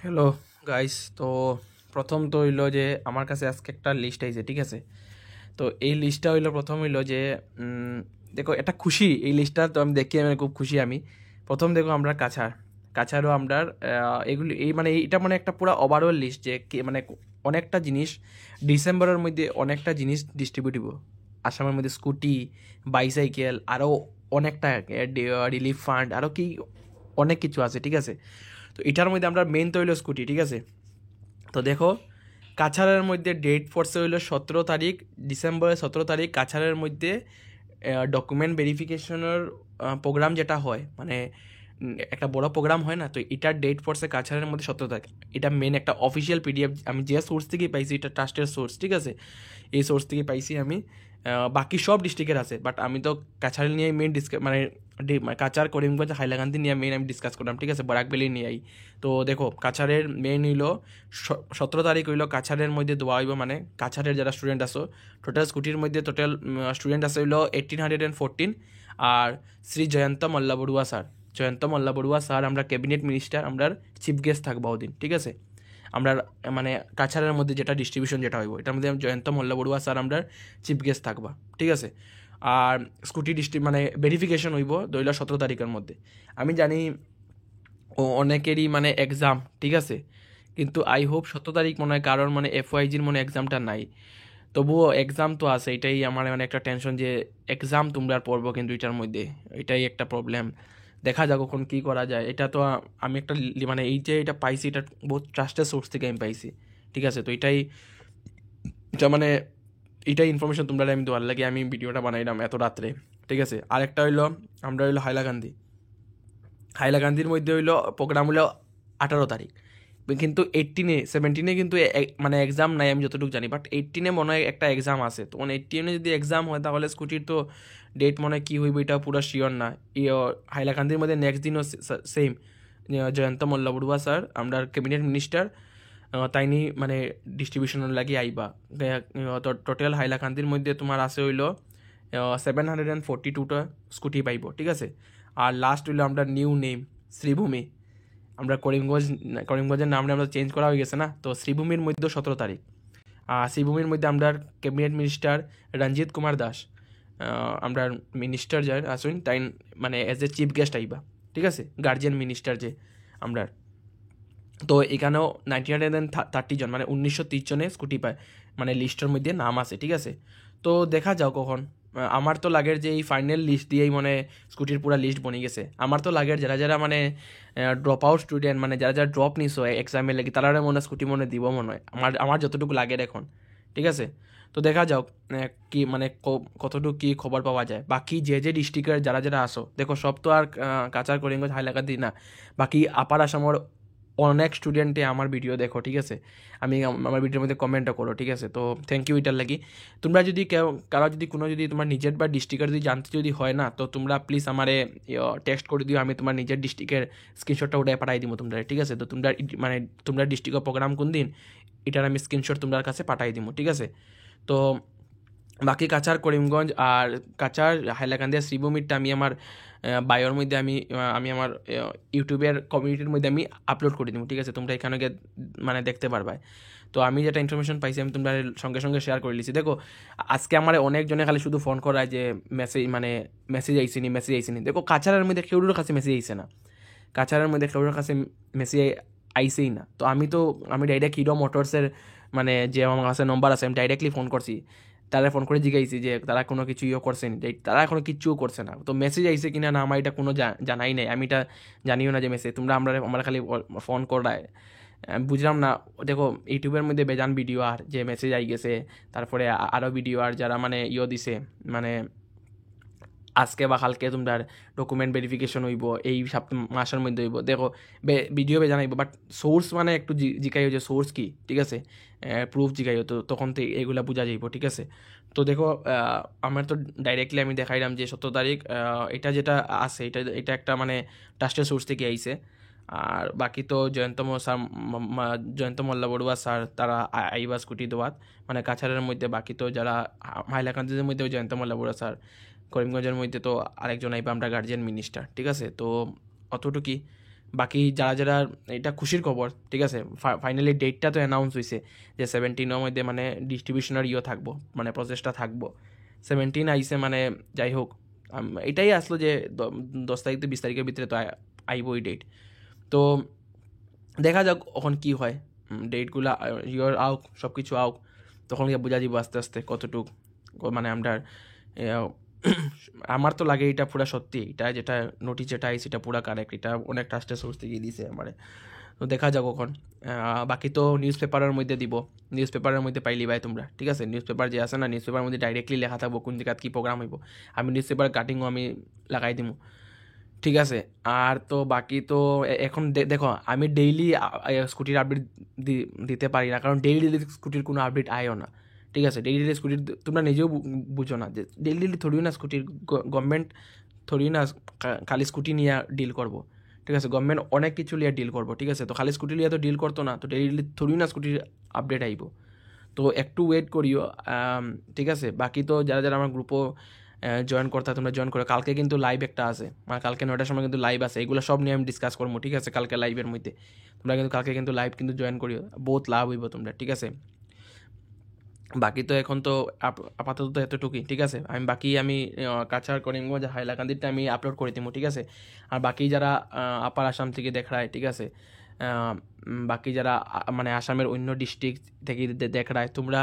Hello guys. তো প্রথম তো হইলো যে আমার কাছে আজকে একটা লিস্ট আইছে, ঠিক আছে? তো এই লিস্টটা হইলো, প্রথম হইলো যে দেখো এটা খুশি, এই লিস্টটা তো আমি দেখি, আমি খুব খুশি আমি। প্রথম দেখো আমরা কাছাড়ও আমরা এগুলি এই মানে এটা মানে একটা পুরো ওভারঅল লিস্ট যে মানে অনেকটা জিনিস ডিসেম্বরের মধ্যে অনেকটা জিনিস ডিস্ট্রিবিউট হইব আসামের মধ্যে। স্কুটি, বাইসাইকেল, আরও অনেকটা রিলিফ ফান্ড, আরও কি অনেক কিছু আছে, ঠিক আছে? তো এটার মধ্যে আমরা মেন তো হইলো স্কুটি, ঠিক আছে? তো দেখো, কাছাড়ের মধ্যে ডেট পড়ছে হইলো 17 তারিখ, ডিসেম্বরের 17 তারিখ। কাছাড়ের মধ্যে ডকুমেন্ট ভেরিফিকেশনের প্রোগ্রাম যেটা হয়, মানে একটা বড় প্রোগ্রাম হয় না, তো এটার ডেট পড়ছে কাছাড়ের মধ্যে 17 তারিখ। এটা মেন একটা অফিসিয়াল পিডিএফ, আমি যে সোর্স থেকে পাইছি, এটা ট্রাস্টের সোর্স, ঠিক আছে? এই সোর্স থেকে পাইছি আমি। বাকি সব ডিস্ট্রিক্টের আছে, বাট আমি তো কাছাড় নিয়ে মেন মানে কাছাড়, করিমগঞ্জ, হাইলাকান্দি নিয়ে মেন আমি ডিসকাস করলাম, ঠিক আছে? বরাকবেলি নিয়েই। তো দেখো, কাছাড়ের মেন হইলো 17 তারিখ হইলো কাছাড়ের মধ্যে দেওয়া হইব, মানে কাছাড়ের যারা স্টুডেন্ট আছো, টোটাল স্কুটির মধ্যে টোটাল স্টুডেন্ট আছে হইলো 1814। আর শ্রী জয়ন্ত মল্লা বড়ুয়া স্যার, জয়ন্ত মল্লা বড়ুয়া স্যার আমরা ক্যাবিনেট মিনিস্টার, আমরা চিফ গেস্ট থাকবো ওদিন, ঠিক আছে? আমরা মানে কাছাড়ের মধ্যে যেটা ডিস্ট্রিবিউশন যেটা হইব, এটার মধ্যে জয়ন্ত মল্লা বড়ুয়া স্যার আমরা চিফ গেস্ট থাকবা, ঠিক আছে? আর স্কুটি মানে ভেরিফিকেশন হইব 17 তারিখের মধ্যে। আমি জানি অনেকেরই মানে এক্সাম, ঠিক আছে? কিন্তু আই হোপ 17 তারিখ মনে হয় কারোর মানে এফওয়াইজির মনে এক্সামটা নাই। তবুও এক্সাম তো আছে, এটাই আমার মানে একটা টেনশন যে এক্সাম তোমরা আর পড়বো কিন্তু এটার মধ্যে, এটাই একটা প্রবলেম। দেখা যাক কখন কী করা যায়। এটা তো আমি একটা মানে এই যে এটা পাইছি, এটা বহুত ট্রাস্টেড সোর্স থেকে আমি পাইছি, ঠিক আছে? তো এটা মানে এটাই ইনফরমেশন তোমরা আমি দেওয়ার লাগে আমি ভিডিওটা বানাইলাম এত রাত্রে, ঠিক আছে? আরেকটা হইলো, আমরা হইলো হাইলাকান্দির মধ্যে হইলো প্রোগ্রাম হইলো 18 তারিখ। কিন্তু 17-এ কিন্তু মানে এক্সাম নাই আমি যতটুকু জানি, বাট 18-এ মনে হয় একটা এক্সাম আছে। তো মানে 18-এ যদি এক্সাম হয় তাহলে স্কুটির তো ডেট মনে হয় কী হইব এটা পুরো শিওর না। হাইলাকান্দির মধ্যে নেক্সট দিনও সেম, জয়ন্ত মল্ল বড়ুয়া স্যার আমরা ক্যাবিনেট মিনিস্টার, তাইনি মানে ডিস্ট্রিবিউশনের লাগি আইবা। তো টোটাল হাইলাকান্দির মধ্যে তোমার আছে হইলো 742টা স্কুটি পাইব, ঠিক আছে? আর লাস্ট হইলো আমরা নিউ নেম শ্রীভূমি, আমরা করিমগঞ্জের নামটা আমরা চেঞ্জ করা হয়ে গেছে না, তো শ্রীভূমির মধ্যে 17 তারিখ। আর শ্রীভূমির মধ্যে আমরা ক্যাবিনেট মিনিস্টার রঞ্জিত কুমার দাস, আমরা মিনিস্টার যার আসুন তাই মানে এজ এ চিফ গেস্ট আইবা, ঠিক আছে? গার্জিয়ান মিনিস্টার যে আমরা। তো এখানেও 1930 জন মানে 1930 জনে স্কুটি পায়, মানে লিস্টের মধ্যে নাম আছে, ঠিক আছে? তো দেখা যাও কখন। আমার তো লাগের যে এই ফাইনাল লিস্ট দিয়েই মানে স্কুটির পুরো লিস্ট বনে গেছে। আমার তো লাগের যারা যারা মানে ড্রপ আউট স্টুডেন্ট, মানে যারা যারা ড্রপ নিছো এক্সামের লাগি, তারা মনে হয় স্কুটি মনে দিব মনে হয়, আমার আমার যতটুকু লাগের এখন, ঠিক আছে? তো দেখা যাক কি মানে কতটুকু কি খবর পাওয়া যায়। বাকি যে যে ডিস্ট্রিক্টের যারা যারা আসো, দেখো সব তো আর কাছাড়, করিমগঞ্জ, হাইলাকান্দি না, বাকি আপার আসামের অনেক স্টুডেন্টে আমার ভিডিও দেখো, ঠিক আছে? আমি আমার ভিডিওর মধ্যে কমেন্টও করো, ঠিক আছে? তো থ্যাংক ইউ এটার লাগি। তোমরা যদি কারো যদি কোনো যদি তোমার নিজের বা ডিস্ট্রিক্টের যদি জানতে যদি হয় না, তো তোমরা প্লিজ আমারে টেক্সট করে দিও, আমি তোমার নিজের ডিস্ট্রিক্টের স্ক্রিনশটটা ওটাই পাঠাই দিব তোমরা, ঠিক আছে? তো তোমরা মানে তোমরা ডিস্ট্রিক্টের প্রোগ্রাম কোন দিন, এটার আমি স্ক্রিনশট তোমার কাছে পাঠাই দিব, ঠিক আছে? তো বাকি কাছাড়, করিমগঞ্জ আর কাছাড়, হাইলাকান্দি আর শ্রীভূমিরটা আমি আমার বায়োর মধ্যে আমি আমার ইউটিউবের কমিউনিটির মধ্যে আমি আপলোড করে দিব, ঠিক আছে? তোমরা এখানে গিয়ে মানে দেখতে পারবে। তো আমি যেটা ইনফরমেশন পাইছি আমি তোমরা সঙ্গে সঙ্গে শেয়ার করে লিছি। দেখো, আজকে আমার অনেকজনে খালি শুধু ফোন করায় যে মেসেজ আইসিনি। দেখো, কাছাড়ের মধ্যে কেউর কাছে মেসেজ আইসে না, কাছাড়ের মধ্যে কেউর কাছে মেসেজ আইসেই না। তো আমি ডাইরেক্ট হিরো মোটরসের মানে যে আমার কাছে নম্বর আছে, আমি ডাইরেক্টলি ফোন করছি, তারা ফোন করে জিজ্ঞাসি যে তারা কোনো কিছু করছে নি, তারা এখনো কিচ্ছুও করছে না। তো মেসেজ আইসে কিনা না আমার এটা কোনো জানাই নাই, আমি এটা জানিও না যে মেসেজ। তোমরা আমরা খালি ফোন করায়, আমি বুঝলাম না। দেখো, ইউটিউবের মধ্যে বেজান ভিডিও আর যে মেসেজ আই গেছে, তারপরে আরও ভিডিও আর যারা মানে দিছে, মানে আজকে বা কালকে তোমরা ডকুমেন্ট ভেরিফিকেশন হইব, এই মাসের মধ্যে হইব। দেখো, ভিডিও জানাইব, বাট সোর্স মানে একটু জিকাইও যে সোর্স কি, ঠিক আছে? প্রুফ জিকাইও, তো তখন তো এগুলা বোঝা যাইব, ঠিক আছে? তো দেখো, আমার তো ডাইরেক্টলি আমি দেখাইলাম যে 17 তারিখ, এটা যেটা আছে এটা এটা একটা মানে ট্রাস্টেড সোর্স থেকে আইছে। আর বাকি তো জয়ন্ত মল্লা বড়ুয়া স্যার তারা আইবা স্কুটি দোয়াত, মানে কাছাড়ের মধ্যে। বাকি তো যারা হাইলাকান্দিদের মধ্যে জয়ন্ত মল্লা বড়ুয়া স্যার, করিমগঞ্জের মধ্যে তো আরেকজন আইবা আমরা গার্জিয়ান মিনিস্টার, ঠিক আছে? তো অতটুকুই। বাকি যারা যারা এটা খুশির খবর, ঠিক আছে, ফাইনালি ডেটটা তো অ্যানাউন্স হয়েছে যে 17 মধ্যে মানে ডিস্ট্রিবিউশনের থাকবো, মানে প্রসেসটা থাকবো। 17 আইসে মানে যাই হোক, এটাই আসলো যে 10 তারিখ থেকে 20 তারিখের ভিতরে তো আইব ওই ডেট। তো দেখা যাক এখন কি হয়, ডেটগুলো আউক, সব কিছু আউক, তখন গিয়ে বোঝা যাব আস্তে আস্তে কতটুক মানে আমরা আমার তো লাগে এটা পুরা সত্যি, এটা যেটা নোটিস যেটা আইসি এটা পুরা কারেক্ট, এটা অনেক ট্রাস্টেড সোর্স থেকে দিয়েছে আমারে। তো দেখা যাক কখন। বাকি তো নিউজ পেপারের মধ্যে দিব, নিউজ পেপারের মধ্যে পাইলি ভাই তোমরা, ঠিক আছে। নিউজ পেপার যে আছে না, নিউজ পেপারের মধ্যে ডাইরেক্টলি লেখা থাকবো কোন জায়গায় কী প্রোগ্রাম হইব, আমি নিউজ পেপার কাটিংও আমি লাগাই দিব, ঠিক আছে। আর তো বাকি তো এখন দেখো আমি ডেইলি স্কুটির আপডেট দিতে পারি না, কারণ ডেইলি ডেইলি স্কুটির কোনো আপডেট আয়ও না, ঠিক আছে। ডেইলি ডেইলি স্কুটির তোমরা নিজেও বুঝো না যে ডেইলি ডেইলি থোড়ি না স্কুটির গভর্নমেন্ট থোড়ি না খালি স্কুটি নিয়ে ডিল করবো, ঠিক আছে। গভর্নমেন্ট অনেক কিছু নিয়ে ডিল করবো, ঠিক আছে। তো খালি স্কুটি নিয়ে তো ডিল করতো না, তো ডেইলি ডেইলি থোড়ি না স্কুটির আপডেট আইব, তো একটু ওয়েট করিও, ঠিক আছে। বাকি তো যারা যারা আমার গ্রুপও জয়েন করতে তোমরা জয়েন করো। কালকে কিন্তু লাইভ একটা আছে, মানে কালকে 9টার সময় কিন্তু লাইভ আছে, এগুলো সব নিয়ে আমি ডিসকাস করবো, ঠিক আছে, কালকে লাইভের মধ্যে। তোমরা কিন্তু কালকে কিন্তু লাইভ কিন্তু জয়েন করিও, বহুত লাভ হইব তোমরা, ঠিক আছে। বাকি তো এখন তো আপাতত এতটুকুই, ঠিক আছে। আমি কাছাড় করিমগঞ্জ হাইলাকান্দিটা আমি আপলোড করে দিব, ঠিক আছে। আর বাকি যারা আপার আসাম থেকে দেখায়, ঠিক আছে, বাকি যারা মানে আসামের অন্য ডিস্ট্রিক্ট থেকে দেখায়, তোমরা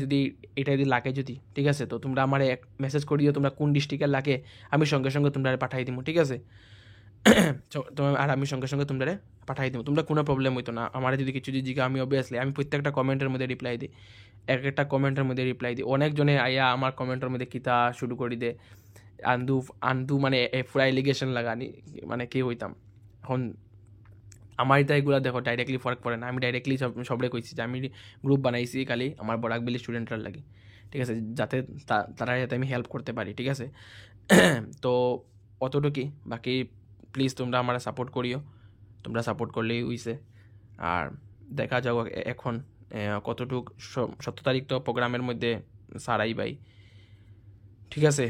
যদি এটা যদি লাগে যদি, ঠিক আছে, তো তোমরা আমার এক মেসেজ করিও তোমরা কোন ডিস্ট্রিক্টের লাগে, আমি সঙ্গে সঙ্গে তোমরা পাঠাই দিব, ঠিক আছে। আর আমি সঙ্গে সঙ্গে তোমরা পাঠাই দিব, তোমরা কোনো প্রবলেম হইতো না। আমার যদি কিছু জিজ্ঞাসা আমি অবভিয়াসলি আমি প্রত্যেকটা কমেন্টের মধ্যে রিপ্লাই দিই, একটা কমেন্টের মধ্যে রিপ্লাই দিই। অনেকজনে আইয়া আমার কমেন্টের মধ্যে কিতা শুরু করে দে, আন্দু আন্দু মানে পুরা এলিগেশন লাগানি, মানে কি হইতাম এখন। আমার এটা এগুলো দেখো ডাইরেক্টলি ফরক পড়ে না, আমি ডাইরেক্টলি সবরে কইছি যে আমি গ্রুপ বানাইছি খালি আমার বরাকবেলি স্টুডেন্টরা লাগে, ঠিক আছে, যাতে তারা যাতে আমি হেল্প করতে পারি, ঠিক আছে। তো অতটুকুই, বাকি প্লিজ তোমরা আমার সাপোর্ট করিও, তোমরা সাপোর্ট করলেই হইছে। আর দেখা যাও এখন কতটুক 17 তারিখ তো প্রোগ্রামের মধ্যে সারাই বাই, ঠিক আছে।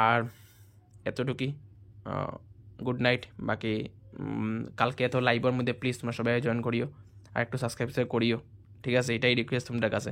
আর এতটুকুই, গুড নাইট। বাকি কালকে এত লাইভের মধ্যে প্লিজ তোমরা সবাই জয়েন করিও, আর একটু সাবস্ক্রাইব করিও, ঠিক আছে, এটাই রিকোয়েস্ট তোমাদের কাছে।